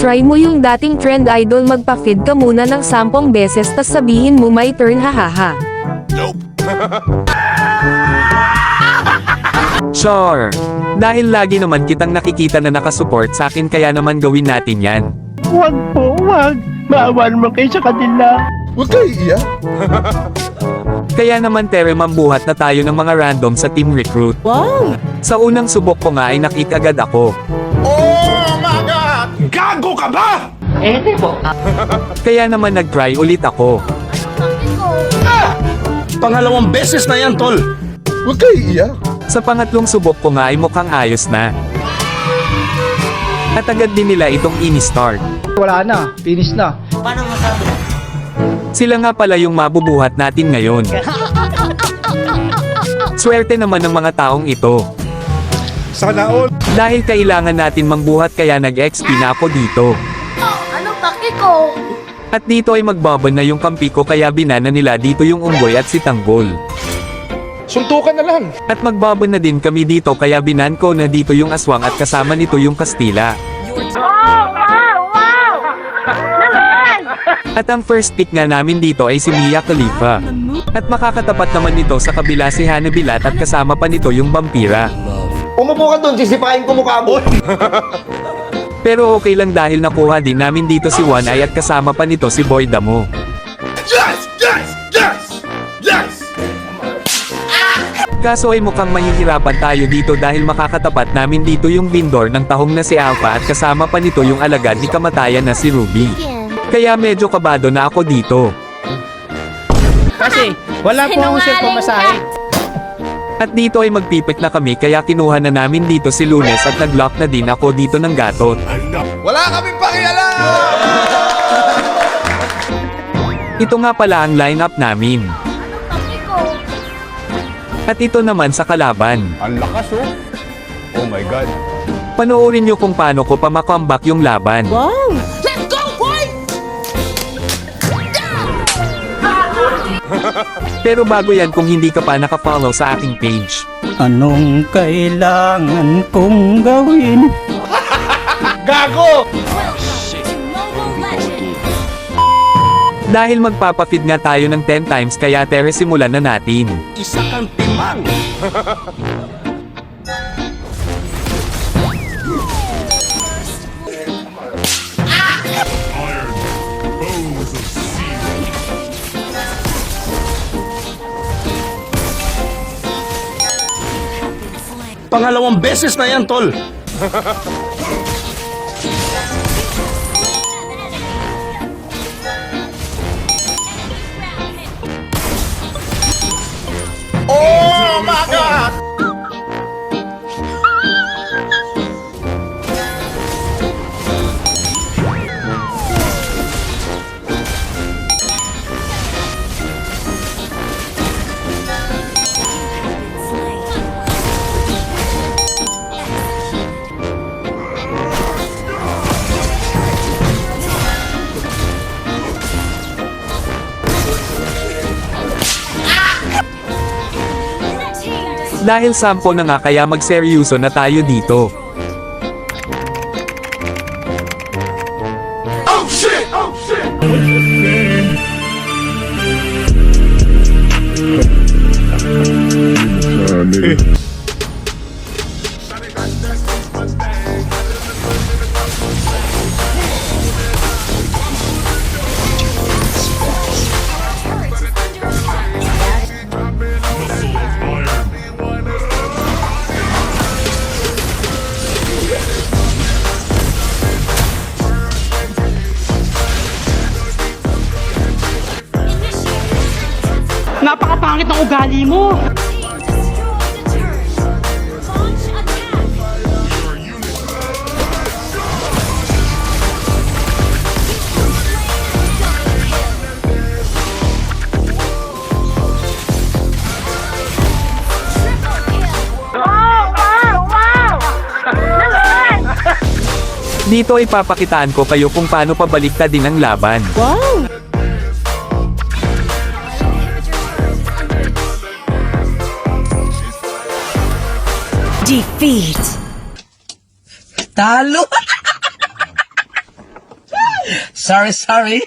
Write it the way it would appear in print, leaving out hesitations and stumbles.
Try mo yung dating trend idol, magpa-feed ka muna ng 10 beses tas sabihin mo my turn, hahaha. Sure. Dahil lagi naman kitang nakikita na nakasupport sa akin, kaya naman gawin natin yan. Huwag po, huwag. Maawa naman kayo sa kanila. Huwag kayo iiyak. Kaya naman tere, mambuhat na tayo ng mga random sa team recruit. Wow! Sa unang subok ko nga ay nakikagad ako. Oh my God! Gago ka ba? Hindi po. Kaya naman nag-try ulit ako. Pangalawang beses na yan, tol. Huwag kayo iiyak. Sa pangatlong subok ko nga ay mukhang ayos na. At agad din nila itong ini-start. Wala na, finish na. Sila nga pala yung mabubuhat natin ngayon. Swerte naman ng mga taong ito. Sana all. Dahil kailangan natin mangbuhat kaya nag-XP na ako dito. Ano paki ko? At dito ay magbaban na yung kampi ko, kaya binana nila dito yung unggoy at si Tanggol. Suntukan na lang. At magbaban na din kami dito, kaya binan ko na dito yung aswang at kasama nito yung Kastila. Wow! Naman! At ang first pick nga namin dito ay si Mia Khalifa. At makakatapat naman nito sa kabila si Hana Bilat at kasama pa nito yung Vampira. Umupo ka doon, sisipain ko mukha mo. Pero okay lang dahil nakuha din namin dito si One Eye at kasama pa nito si Boy Damo. Yes! Yes! Yes! Yes! Kaso ay mukhang mahihirapan tayo dito dahil makakatapat namin dito yung vendor ng tahong na si Alpha at kasama pa nito yung alagad ni kamatayan na si Ruby. Kaya medyo kabado na ako dito. Kasi, wala po akong set pamasahe. At dito ay magpipit na kami, kaya kinuha na namin dito si Lunes at nag-lock na din ako dito ng gatot. Wala kaming pakialam! Ito nga pala ang lineup namin. Paki ko. At ito naman sa kalaban. Ang lakas oh. Oh my God. Panoorin nyo kung paano ko pa makomeback yung laban. Let's go, boy! Pero bago yan, kung hindi ka pa nakafollow sa aking page, Anong kailangan kong gawin? Gago! dahil magpapafeed nga tayo ng 10 times, kaya tere simulan na natin. Isa kang timang. Pangalawang beses na yan, tol. Oh my God! Dahil sampo na nga, kaya magseryoso na tayo dito. Oh shit! Oh shit! Napakapangit ng ugali mo! Dito ay papakitaan ko kayo kung paano pabaliktad din ang laban. Defeat. Talo! Sorry.